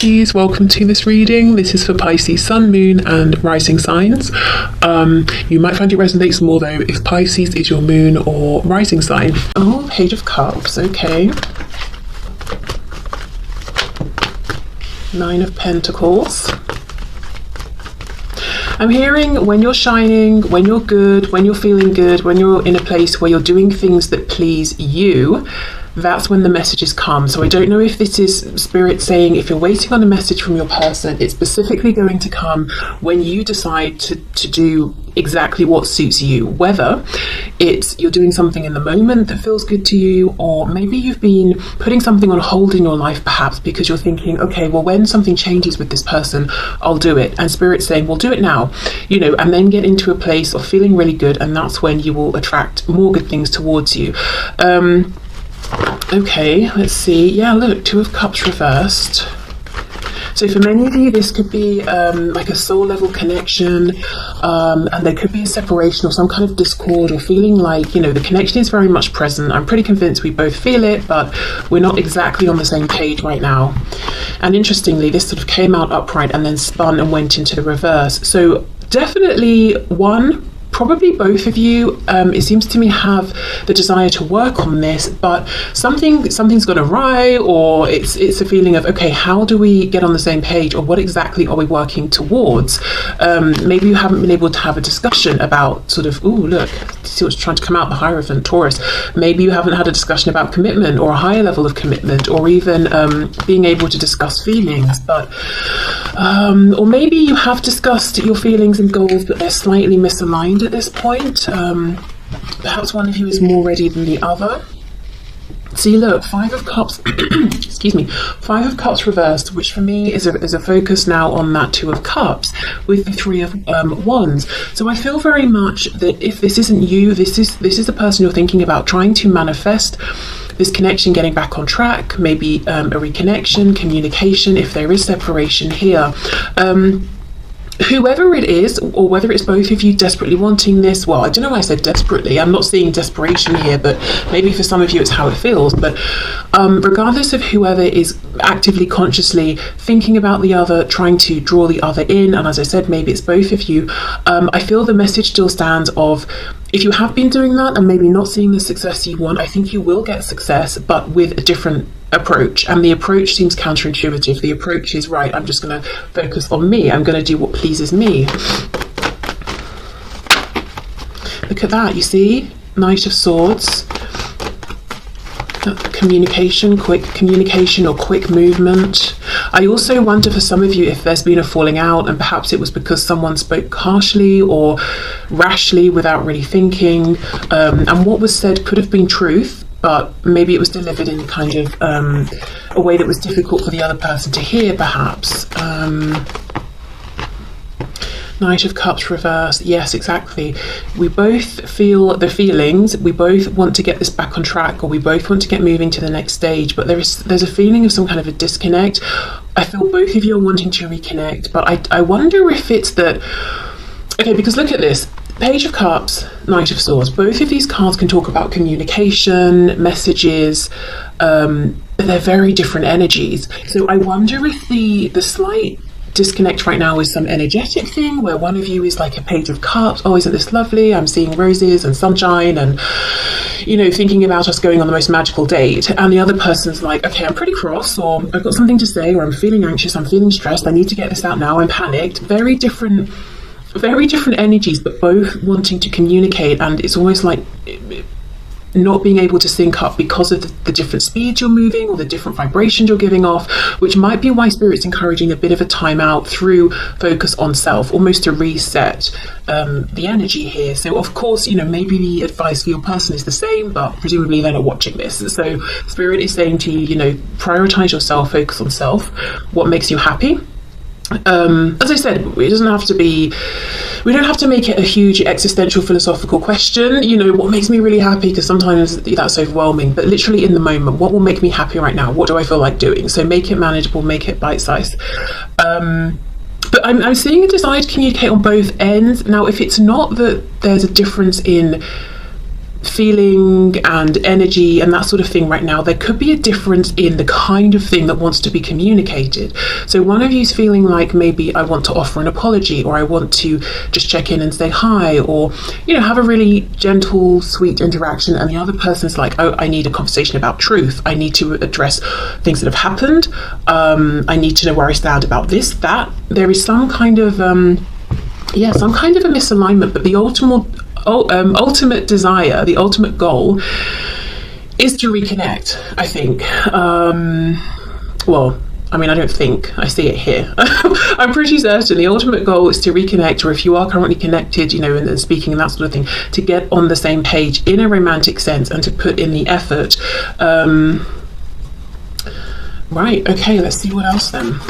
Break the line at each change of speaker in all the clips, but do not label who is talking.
Pisces, welcome to this reading. This is for Pisces Sun, Moon and Rising signs. You might find it resonates more though if Pisces is your moon or rising sign. Oh, Page of Cups, okay. Nine of Pentacles. I'm hearing when you're shining, when you're good, when you're feeling good, when you're in a place where you're doing things that please you, that's when the messages come. So I don't know if this is Spirit saying if you're waiting on a message from your person, it's specifically going to come when you decide to do exactly what suits you, whether it's you're doing something in the moment that feels good to you, or maybe you've been putting something on hold in your life perhaps because you're thinking, okay, well, when something changes with this person, I'll do it. And Spirit's saying, well, do it now, and then get into a place of feeling really good, and that's when you will attract more good things towards you. Okay, let's see. Yeah, look, Two of Cups reversed. So for many of you, this could be like a soul level connection, and there could be a separation or some kind of discord, or feeling like, the connection is very much present. I'm pretty convinced we both feel it, but we're not exactly on the same page right now. And interestingly, this sort of came out upright and then spun and went into the reverse. So definitely probably both of you, it seems to me, have the desire to work on this, but something's gone awry, or it's a feeling of, okay, how do we get on the same page, or what exactly are we working towards? Maybe you haven't been able to have a discussion about sort of, ooh, look, see what's trying to come out, the Hierophant, Taurus. Maybe you haven't had a discussion about commitment, or a higher level of commitment, or even being able to discuss feelings, but or maybe you have discussed your feelings and goals, but they're slightly misaligned at this point. Perhaps one of you is more ready than the other. See, look, Five of Cups, excuse me, Five of Cups reversed, which for me is a focus now on that Two of Cups with the Three of Wands. So I feel very much that if this isn't you, this is the person you're thinking about, trying to manifest this connection, getting back on track, maybe a reconnection, communication, if there is separation here. Whoever it is, or whether it's both of you desperately wanting this, well, I don't know why I said desperately. I'm not seeing desperation here, but maybe for some of you it's how it feels. But regardless of whoever is actively, consciously thinking about the other, trying to draw the other in, and as I said, maybe it's both of you, I feel the message still stands of, if you have been doing that and maybe not seeing the success you want, I think you will get success, but with a different approach. And the approach seems counterintuitive. The approach is, right, I'm just going to focus on me. I'm going to do what pleases me. Look at that, you see? Knight of Swords. Communication, quick communication or quick movement. I also wonder for some of you if there's been a falling out, and perhaps it was because someone spoke harshly or rashly without really thinking, and what was said could have been truth, but maybe it was delivered in kind of a way that was difficult for the other person to hear, perhaps. Knight of Cups reverse. Yes, exactly. We both feel the feelings. We both want to get this back on track, or we both want to get moving to the next stage, but there's a feeling of some kind of a disconnect. I feel both of you are wanting to reconnect, but I wonder if it's that, okay, because look at this. Page of Cups, Knight of Swords. Both of these cards can talk about communication, messages, but they're very different energies. So I wonder if the slight disconnect right now is some energetic thing where one of you is like a Page of Cups, oh, isn't this lovely, I'm seeing roses and sunshine and thinking about us going on the most magical date, and the other person's like, okay, I'm pretty cross, or I've got something to say, or I'm feeling anxious, I'm feeling stressed, I need to get this out now, I'm panicked. Very different energies, but both wanting to communicate, and it's almost like not being able to sync up because of the different speeds you're moving, or the different vibrations you're giving off, which might be why Spirit's encouraging a bit of a timeout through focus on self, almost to reset the energy here. So of course, maybe the advice for your person is the same, but presumably they're not watching this. So Spirit is saying to you, prioritize yourself, focus on self, what makes you happy. As I said, it doesn't have to be, we don't have to make it a huge existential philosophical question, what makes me really happy, because sometimes that's overwhelming, but literally in the moment, what will make me happy right now? What do I feel like doing? So make it manageable, make it bite-sized. But I'm seeing a desire to communicate on both ends. Now, if it's not that there's a difference in feeling and energy and that sort of thing right now, there could be a difference in the kind of thing that wants to be communicated. So one of you's feeling like, maybe I want to offer an apology, or I want to just check in and say hi, or, you know, have a really gentle, sweet interaction, and the other person's like, oh, I need a conversation about truth, I need to address things that have happened, I need to know where I stand about this, that. There is some kind of some kind of a misalignment, but the ultimate desire, the ultimate goal is to reconnect, I think. Well, I mean, I don't think, I see it here. I'm pretty certain the ultimate goal is to reconnect, or if you are currently connected, you know, and speaking and that sort of thing, to get on the same page in a romantic sense and to put in the effort. Right, okay, let's see what else then.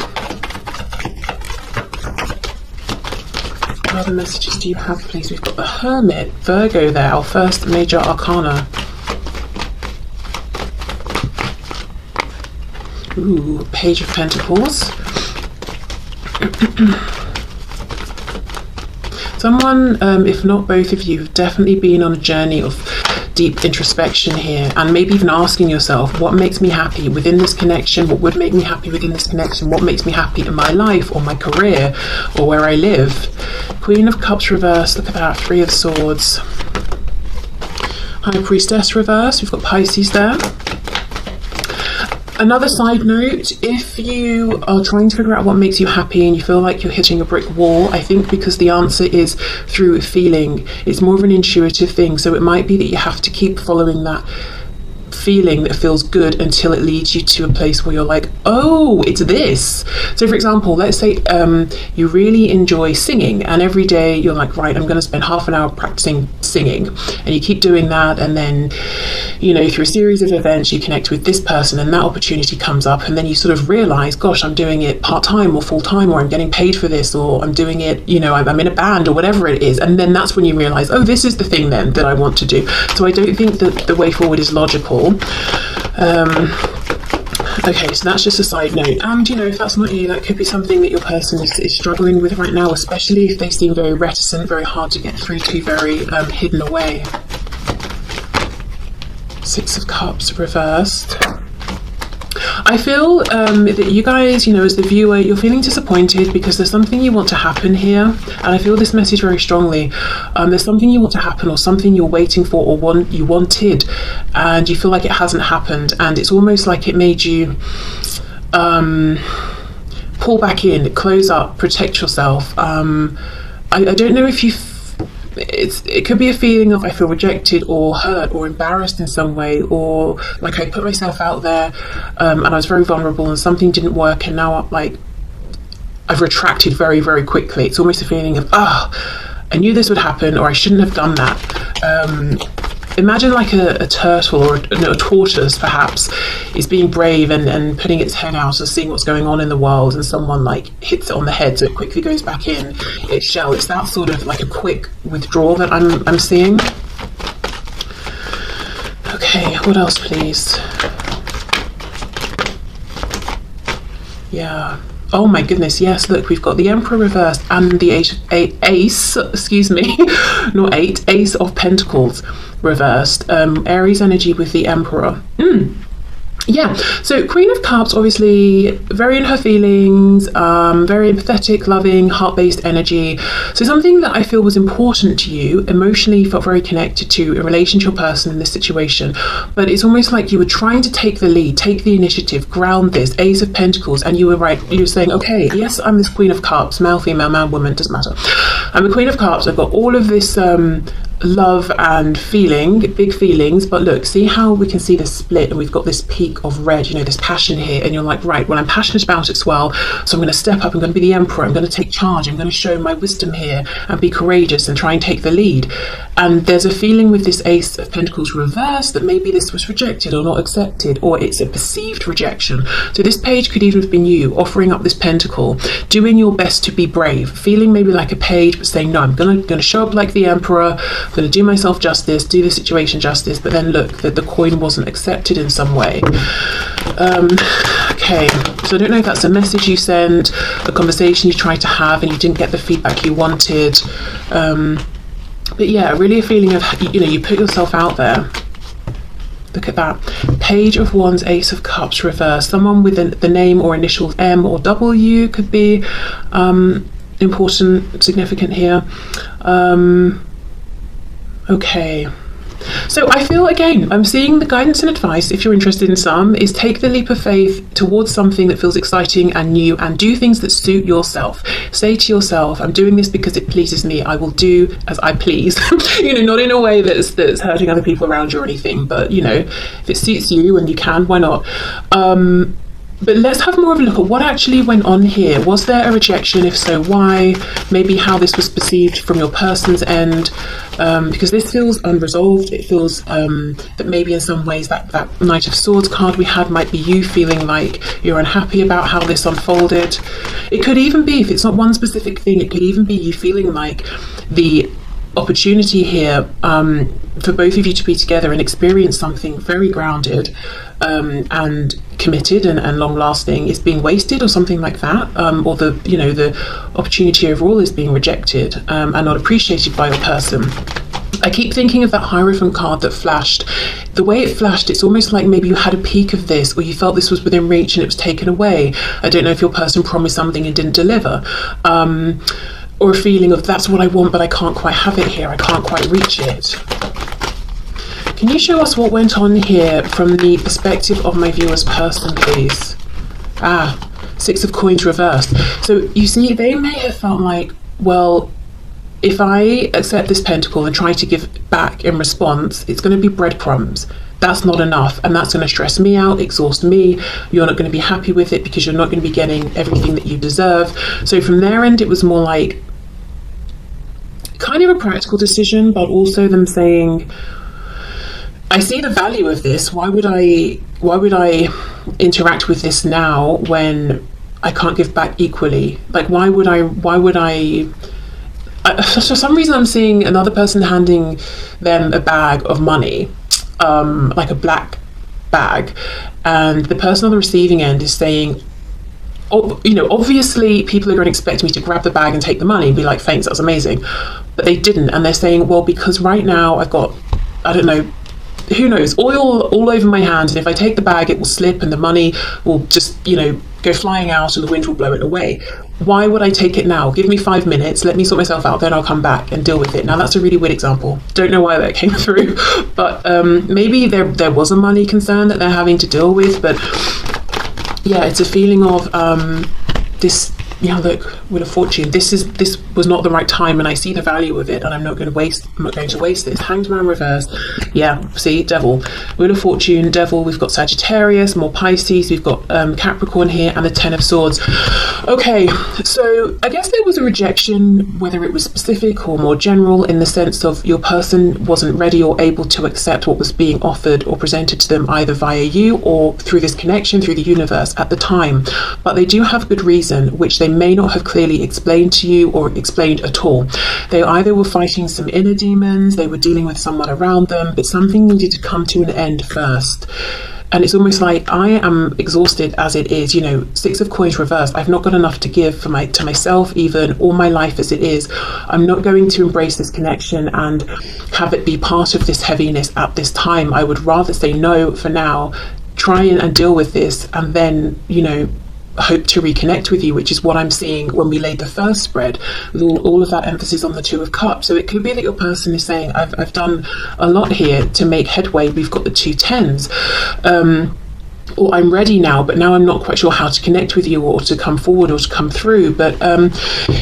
What other messages do you have, please? We've got the Hermit, Virgo there, our first major arcana. Ooh, Page of Pentacles. Someone, if not both of you, have definitely been on a journey of deep introspection here, and maybe even asking yourself, what makes me happy within this connection? What would make me happy within this connection? What makes me happy in my life, or my career, or where I live? Queen of Cups reversed, look at that, Three of Swords. High Priestess reversed, we've got Pisces there. Another side note, if you are trying to figure out what makes you happy and you feel like you're hitting a brick wall, I think because the answer is through feeling, it's more of an intuitive thing. So it might be that you have to keep following that feeling that feels good until it leads you to a place where you're like, oh, it's this. So for example, let's say you really enjoy singing, and every day you're like, right, I'm going to spend half an hour practicing singing, and you keep doing that, and then, you know, through a series of events you connect with this person and that opportunity comes up, and then you sort of realize, gosh, I'm doing it part-time or full-time, or I'm getting paid for this, or I'm doing it, you know, I'm in a band or whatever it is, and then that's when you realize, oh, this is the thing then that I want to do. So I don't think that the way forward is logical. Okay, so that's just a side note, and you know, if that's not you, that could be something that your person is struggling with right now, especially if they seem very reticent, very hard to get through to, very hidden away. Six of Cups reversed. I feel that you guys, you know, as the viewer, you're feeling disappointed because there's something you want to happen here, and I feel this message very strongly. There's something you want to happen, or something you're waiting for, or you wanted, and you feel like it hasn't happened, and it's almost like it made you pull back in, close up, protect yourself. I don't know if it could be a feeling of, I feel rejected or hurt or embarrassed in some way, or like I put myself out there and I was very vulnerable and something didn't work, and now I've retracted very, very quickly. It's almost a feeling of, I knew this would happen, or I shouldn't have done that. Imagine like a turtle or a tortoise perhaps is being brave and putting its head out and seeing what's going on in the world, and someone like hits it on the head so it quickly goes back in its shell. It's that sort of like a quick withdrawal that I'm seeing. Okay, what else please? Yeah. Oh my goodness, yes, look, we've got the Emperor reversed and the Ace of Pentacles reversed. Aries energy with the Emperor. Yeah, so Queen of Cups, obviously very in her feelings, very empathetic, loving, heart-based energy. So something that I feel was important to you, emotionally felt very connected to in relation to your person in this situation, but it's almost like you were trying to take the lead, take the initiative, ground this, Ace of Pentacles, and you were saying, okay, yes, I'm this Queen of Cups, male, female, man, woman, doesn't matter. I'm a Queen of Cups, I've got all of this love and feeling, big feelings, but look, see how we can see the split, and we've got this peak of red, you know, this passion here, and you're like, right, well, I'm passionate about it as well, so I'm going to step up, I'm going to be the Emperor, I'm going to take charge, I'm going to show my wisdom here and be courageous and try and take the lead. And there's a feeling with this Ace of Pentacles reversed that maybe this was rejected or not accepted, or it's a perceived rejection. So this page could even have been you offering up this pentacle, doing your best to be brave, feeling maybe like a page, but saying, no, I'm going to show up like the Emperor, I'm going to do myself justice, do the situation justice, but then look, that the coin wasn't accepted in some way. Okay, so I don't know if that's a message you sent, a conversation you tried to have and you didn't get the feedback you wanted. But yeah, really a feeling of, you know, you put yourself out there. Look at that. Page of Wands, Ace of Cups reverse. Someone with the name or initials M or W could be important, significant here. Okay. So I feel, again, I'm seeing the guidance and advice, if you're interested in some, is take the leap of faith towards something that feels exciting and new, and do things that suit yourself. Say to yourself, I'm doing this because it pleases me. I will do as I please. You know, not in a way that's hurting other people around you or anything, but, you know, if it suits you and you can, why not? But let's have more of a look at what actually went on here. Was there a rejection? If so, why? Maybe how this was perceived from your person's end, because this feels unresolved. It feels that maybe in some ways that Knight of Swords card we had might be you feeling like you're unhappy about how this unfolded. It could even be, if it's not one specific thing, it could even be you feeling like the opportunity here for both of you to be together and experience something very grounded and committed and long lasting is being wasted, or something like that, or the opportunity overall is being rejected and not appreciated by your person. I keep thinking of that Hierophant card that flashed. The way it flashed, it's almost like maybe you had a peek of this, or you felt this was within reach and it was taken away. I don't know if your person promised something and didn't deliver. Or a feeling of that's what I want, but I can't quite have it here. I can't quite reach it. Can you show us what went on here from the perspective of my viewer's person, please? Six of Coins reversed. So you see, they may have felt like, well, if I accept this pentacle and try to give back in response, it's going to be breadcrumbs. That's not enough, and that's going to stress me out, exhaust me. You're not going to be happy with it because you're not going to be getting everything that you deserve. So from their end, it was more like kind of a practical decision, but also them saying, I see the value of this. Why would I interact with this now when I can't give back equally? Like, why would I for some reason I'm seeing another person handing them a bag of money, like a black bag, and the person on the receiving end is saying, oh, you know, obviously people are going to expect me to grab the bag and take the money and be like, thanks, that's amazing. But they didn't, and they're saying, well, because right now I've got, I don't know, who knows, oil all over my hands, and if I take the bag it will slip and the money will just, you know, go flying out and the wind will blow it away. Why would I take it now? Give me 5 minutes, let me sort myself out, then I'll come back and deal with it. Now that's a really weird example. Don't know why that came through, but maybe there was a money concern that they're having to deal with. But yeah, it's a feeling of this. Yeah, look, Wheel of Fortune. This was not the right time, and I see the value of it, and I'm not going to waste this. Hanged Man reversed. Yeah, see, Devil. Wheel of Fortune, Devil. We've got Sagittarius, more Pisces. We've got Capricorn here, and the Ten of Swords. Okay, so I guess there was a rejection, whether it was specific or more general, in the sense of your person wasn't ready or able to accept what was being offered or presented to them, either via you or through this connection, through the universe at the time. But they do have good reason, which they may not have clearly explained to you or explained at all. They either were fighting some inner demons, they were dealing with someone around them, but something needed to come to an end first. And it's almost like, I am exhausted as it is, you know, Six of Coins reversed. I've not got enough to give to myself, even, or my life as it is. I'm not going to embrace this connection and have it be part of this heaviness at this time. I would rather say no for now, try and deal with this, and then, you know, hope to reconnect with you, which is what I'm seeing when we laid the first spread, with all of that emphasis on the Two of Cups. So it could be that your person is saying, I've done a lot here to make headway. We've got the two tens, or I'm ready now, but now I'm not quite sure how to connect with you or to come forward or to come through. But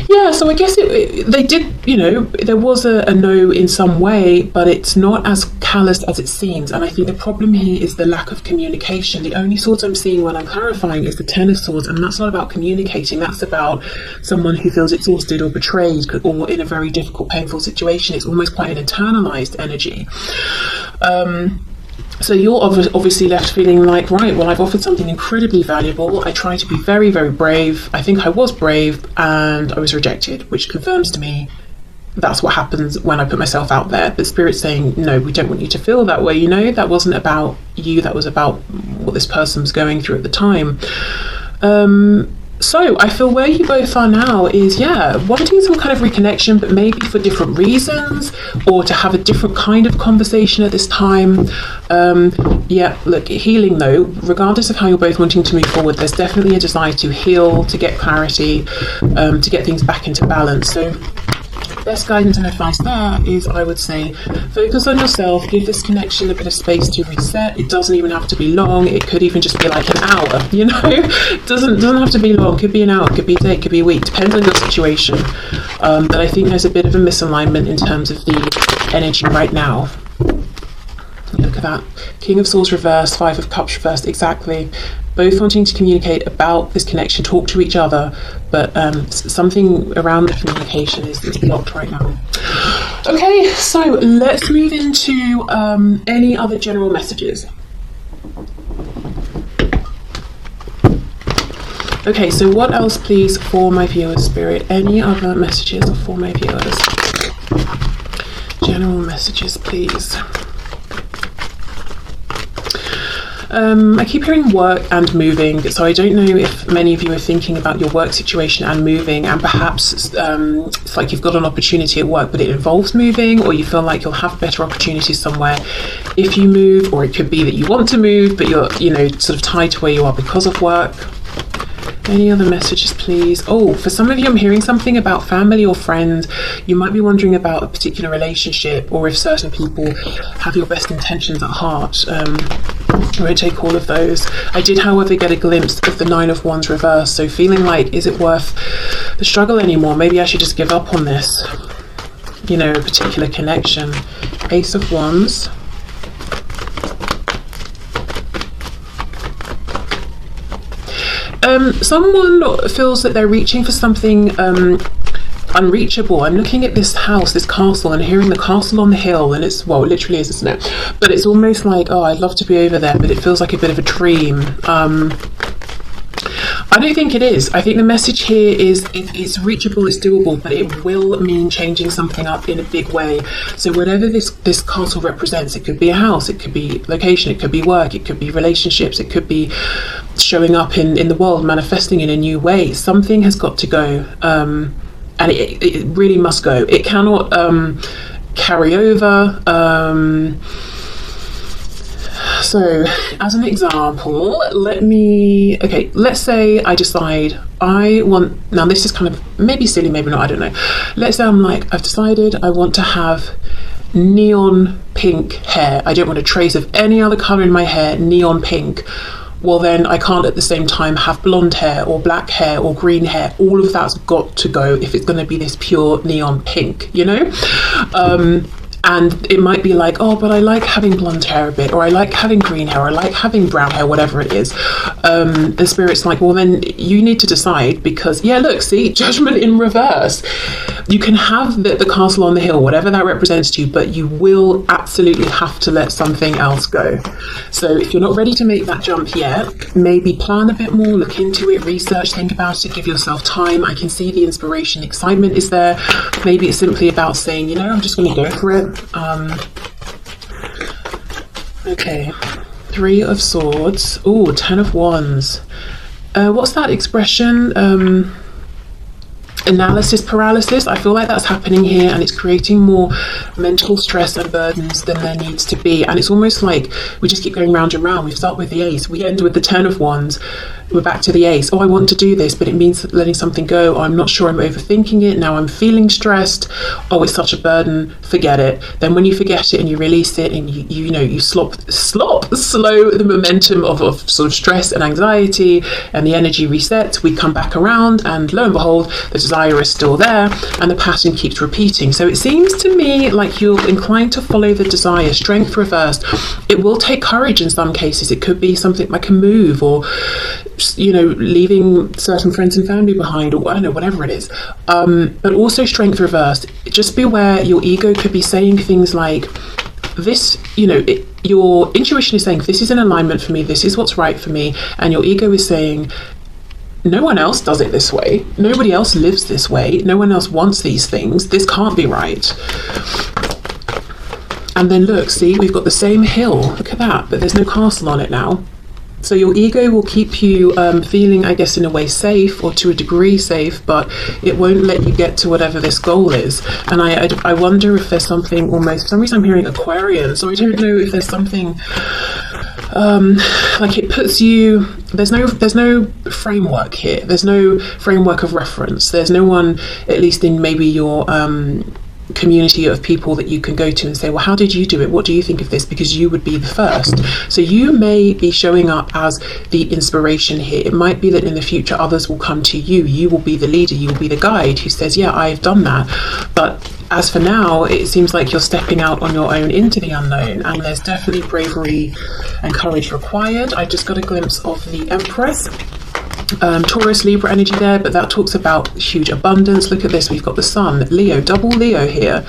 yeah, so I guess they did, you know, there was a no in some way, but it's not as calloused as it seems. And I think the problem here is the lack of communication. The only swords I'm seeing when I'm clarifying is the Ten of Swords, and that's not about communicating. That's about someone who feels exhausted or betrayed or in a very difficult, painful situation. It's almost quite an internalized energy. So you're obviously left feeling like, right, well, I've offered something incredibly valuable. I tried to be very, very brave. I think I was brave, and I was rejected, which confirms to me that's what happens when I put myself out there. But Spirit's saying, no, we don't want you to feel that way. You know, that wasn't about you. That was about what this person was going through at the time. So I feel where you both are now is, yeah, wanting some kind of reconnection, but maybe for different reasons, or to have a different kind of conversation at this time. Yeah, look, healing though, regardless of how you're both wanting to move forward, there's definitely a desire to heal, to get clarity, to get things back into balance. So best guidance and advice there is, I would say, focus on yourself, give this connection a bit of space to reset. It doesn't even have to be long. It could even just be like an hour, you know. It doesn't have to be long. It could be an hour, it could be a day, it could be a week, depends on your situation. But I think there's a bit of a misalignment in terms of the energy right now. Look at that. King of Swords reversed, Five of Cups reversed, exactly. Both wanting to communicate about this connection, talk to each other, but something around the communication is blocked right now. Okay, so let's move into any other general messages. Okay, so what else, please, for my viewers, Spirit? Any other messages for my viewers? General messages, please. I keep hearing work and moving, so I don't know if many of you are thinking about your work situation and moving, and perhaps it's like you've got an opportunity at work but it involves moving, or you feel like you'll have better opportunities somewhere if you move, or it could be that you want to move but you're, you know, sort of tied to where you are because of work. Any other messages, please? Oh, for some of you, I'm hearing something about family or friends. You might be wondering about a particular relationship, or if certain people have your best intentions at heart. I won't take all of those. I did, however, get a glimpse of the Nine of Wands reverse, so feeling like, is it worth the struggle anymore? Maybe I should just give up on this, you know, a particular connection. Ace of Wands. Someone feels that they're reaching for something unreachable. I'm looking at this house, this castle, and hearing the castle on the hill, and it's, well, it literally is, isn't it? But it's almost like, oh, I'd love to be over there, but it feels like a bit of a dream. I don't think it is. I think the message here is it's reachable, it's doable, but it will mean changing something up in a big way. So whatever this castle represents, it could be a house, it could be location, it could be work, it could be relationships, it could be showing up in the world, manifesting in a new way. Something has got to go, and it really must go. It cannot carry over. So, as an example, let's say I decide I want, now this is kind of maybe silly, maybe not, I don't know. Let's say I've decided I want to have neon pink hair. I don't want a trace of any other colour in my hair, neon pink. Well, then I can't at the same time have blonde hair or black hair or green hair. All of that's got to go if it's going to be this pure neon pink, you know? And it might be like, oh, but I like having blonde hair a bit, or I like having green hair, or I like having brown hair, whatever it is. The Spirit's like, well, then you need to decide, because, yeah, look, see, judgment in reverse. You can have the castle on the hill, whatever that represents to you, but you will absolutely have to let something else go. So if you're not ready to make that jump yet, maybe plan a bit more, look into it, research, think about it, give yourself time. I can see the inspiration, excitement is there. Maybe it's simply about saying, you know, I'm just going to go for it. Okay, Three of Swords. Ooh, Ten of Wands. What's that expression? Analysis paralysis. I feel like that's happening here, and it's creating more mental stress and burdens than there needs to be. And it's almost like we just keep going round and round. We start with the Ace, we end with the Ten of Wands, we're back to the Ace. Oh, I want to do this, but it means letting something go. Oh, I'm not sure, I'm overthinking it. Now I'm feeling stressed. Oh, it's such a burden. Forget it. Then when you forget it and you release it, and you slow the momentum of sort of stress and anxiety, and the energy resets, we come back around, and lo and behold, the desire is still there, and the pattern keeps repeating. So it seems to me like you're inclined to follow the desire. Strength reversed. It will take courage in some cases. It could be something like a move, or leaving certain friends and family behind, or I don't know, whatever it is. But also strength reversed. Just beware, your ego could be saying things like this, your intuition is saying, this is in alignment for me, this is what's right for me, and your ego is saying, no one else does it this way, nobody else lives this way, no one else wants these things, this can't be right. And then look, see, we've got the same hill, look at that, but there's no castle on it now. So your ego will keep you feeling, I guess, in a way safe, or to a degree safe, but it won't let you get to whatever this goal is. And I wonder if there's something almost, for some reason I'm hearing Aquarian, so I don't know if there's something like it puts you, there's no framework here, there's no framework of reference, there's no one, at least in maybe your community of people that you can go to and say, well, how did you do it, what do you think of this, because you would be the first. So you may be showing up as the inspiration here. It might be that in the future others will come to you, you will be the leader, you will be the guide who says, yeah, I've done that. But as for now, it seems like you're stepping out on your own into the unknown, and there's definitely bravery and courage required. I just got a glimpse of the Empress. Taurus, Libra energy there, but that talks about huge abundance. Look at this, we've got the Sun, Leo, double Leo here.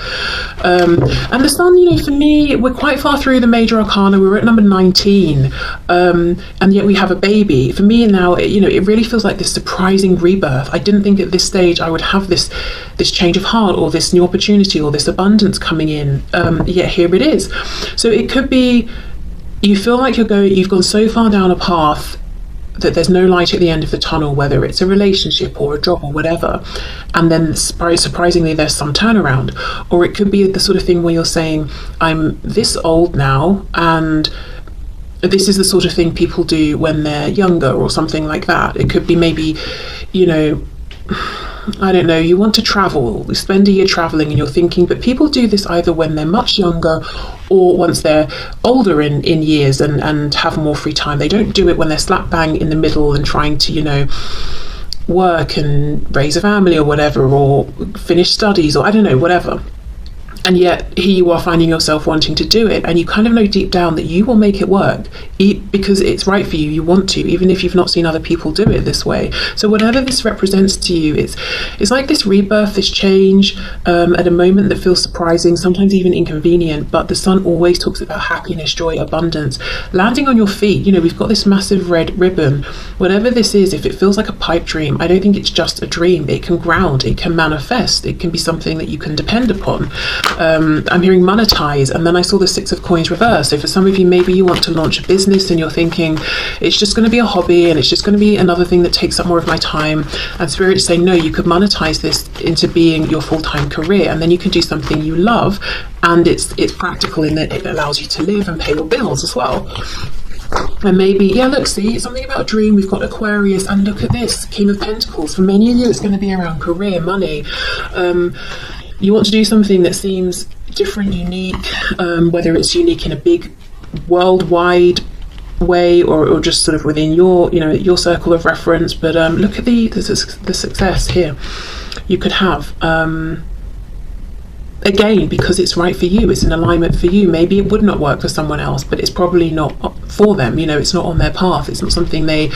And the Sun, you know, for me, we're quite far through the major arcana, we're at number 19, and yet we have a baby. For me now, it really feels like this surprising rebirth. I didn't think at this stage I would have this change of heart, or this new opportunity, or this abundance coming in, yet here it is. So it could be, you feel like you've gone so far down a path that there's no light at the end of the tunnel, whether it's a relationship or a job or whatever, and then surprisingly there's some turnaround. Or it could be the sort of thing where you're saying, I'm this old now, and this is the sort of thing people do when they're younger, or something like that. It could be maybe, I don't know, you want to travel, spend a year traveling, and you're thinking, but people do this either when they're much younger or once they're older in years and have more free time. They don't do it when they're slap bang in the middle and trying to, work and raise a family or whatever, or finish studies, or I don't know, whatever. And yet here you are finding yourself wanting to do it, and you kind of know deep down that you will make it work because it's right for you, you want to, even if you've not seen other people do it this way. So whatever this represents to you, it's like this rebirth, this change, at a moment that feels surprising, sometimes even inconvenient, but the Sun always talks about happiness, joy, abundance, landing on your feet. We've got this massive red ribbon. Whatever this is, if it feels like a pipe dream, I don't think it's just a dream. It can ground, it can manifest, it can be something that you can depend upon. I'm hearing monetize, and then I saw the Six of Coins reverse. So for some of you, maybe you want to launch a business and you're thinking it's just going to be a hobby and it's just going to be another thing that takes up more of my time, and Spirit's saying no, you could monetize this into being your full-time career, and then you can do something you love, and it's practical in that it allows you to live and pay your bills as well. And maybe, look, see, something about a dream. We've got Aquarius, and look at this, King of Pentacles. For many of you, it's going to be around career, money. You want to do something that seems different, unique, whether it's unique in a big worldwide way or just sort of within your circle of reference. But look at the success here you could have. Again, because it's right for you, it's an alignment for you. Maybe it would not work for someone else, but it's probably not for them. It's not on their path. It's not something they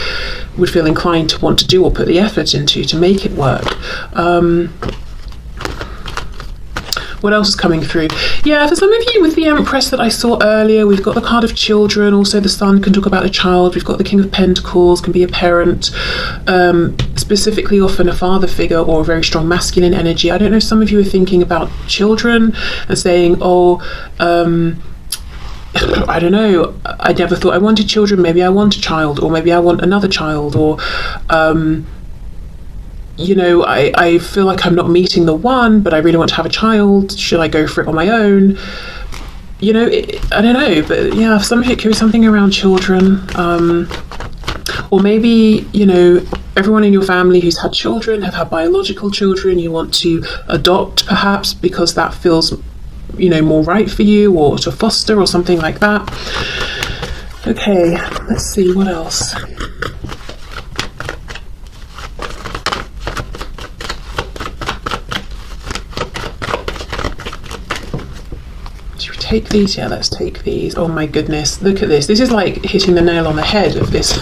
would feel inclined to want to do or put the effort into to make it work. What else is coming through? For some of you with the Empress that I saw earlier, we've got the card of children. Also the Sun can talk about a child. We've got the King of Pentacles, can be a parent, specifically often a father figure or a very strong masculine energy. I don't know, some of you are thinking about children and saying, I don't know, I never thought I wanted children, maybe I want a child, or maybe I want another child, or I feel like I'm not meeting the one, but I really want to have a child. Should I go for it on my own? I don't know, but some of it could be something around children. Or maybe, everyone in your family who's had children have had biological children. You want to adopt, perhaps, because that feels, more right for you, or to foster or something like that. Okay, let's see, what else? Take these, let's take these. Oh my goodness, look at this. This is like hitting the nail on the head of this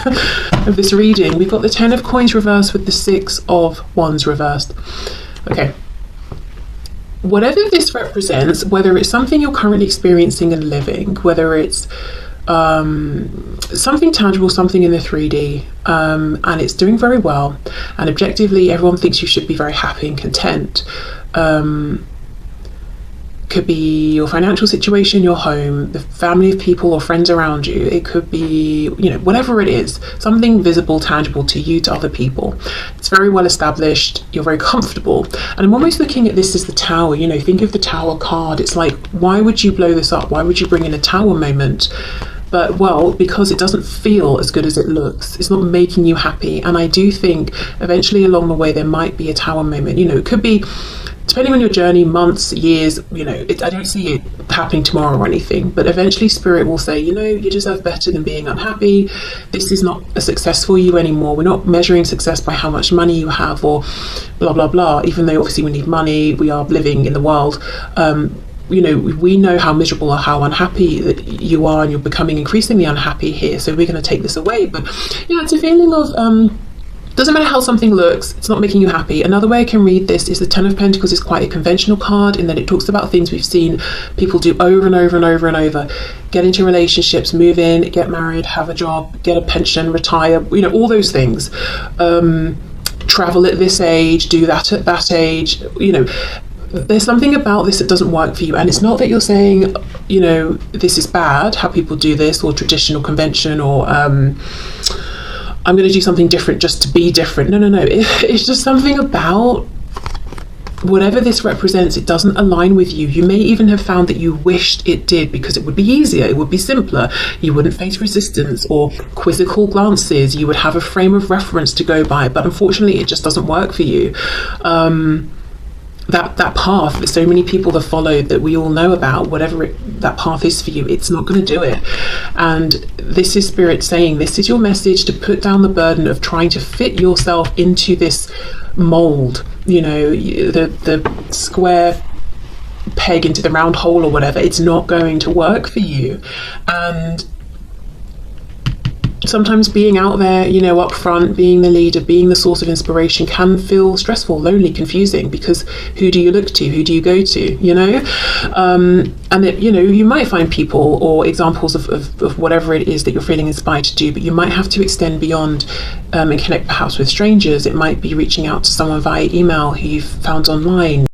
of this reading. We've got the 10 of Coins reversed with the 6 of Wands reversed. Okay, whatever this represents, whether it's something you're currently experiencing and living, whether it's something tangible, something in the 3D, and it's doing very well, and objectively everyone thinks you should be very happy and content, could be your financial situation, your home, the family of people or friends around you. It could be, whatever it is, something visible, tangible to you, to other people. It's very well established. You're very comfortable. And I'm almost looking at this as the Tower. Think of the Tower card. It's like, why would you blow this up? Why would you bring in a Tower moment? But, well, because it doesn't feel as good as it looks. It's not making you happy. And I do think eventually along the way there might be a Tower moment. It could be, depending on your journey, months, years, I don't see it happening tomorrow or anything, but eventually Spirit will say, you deserve better than being unhappy. This is not a success for you anymore. We're not measuring success by how much money you have or blah, blah, blah, even though obviously we need money. We are living in the world. We know how miserable or how unhappy that you are, and you're becoming increasingly unhappy here. So we're going to take this away. But, it's a feeling of, doesn't matter how something looks, it's not making you happy. Another way I can read this is the Ten of Pentacles is quite a conventional card in that it talks about things we've seen people do over and over and over and over. Get into relationships, move in, get married, have a job, get a pension, retire, all those things. Travel at this age, do that at that age, There's something about this that doesn't work for you. And it's not that you're saying, this is bad, how people do this, or traditional convention, or I'm going to do something different just to be different. No. It's just something about whatever this represents. It doesn't align with you. You may even have found that you wished it did, because it would be easier. It would be simpler. You wouldn't face resistance or quizzical glances. You would have a frame of reference to go by. But unfortunately, it just doesn't work for you. That path that so many people have followed, that we all know about, whatever that path is for you, it's not going to do it. And this is Spirit saying, this is your message to put down the burden of trying to fit yourself into this mold, the square peg into the round hole or whatever. It's not going to work for you. And sometimes being out there, up front, being the leader, being the source of inspiration can feel stressful, lonely, confusing, because who do you look to? Who do you go to? And it, you might find people or examples of whatever it is that you're feeling inspired to do, but you might have to extend beyond and connect perhaps with strangers. It might be reaching out to someone via email who you've found online.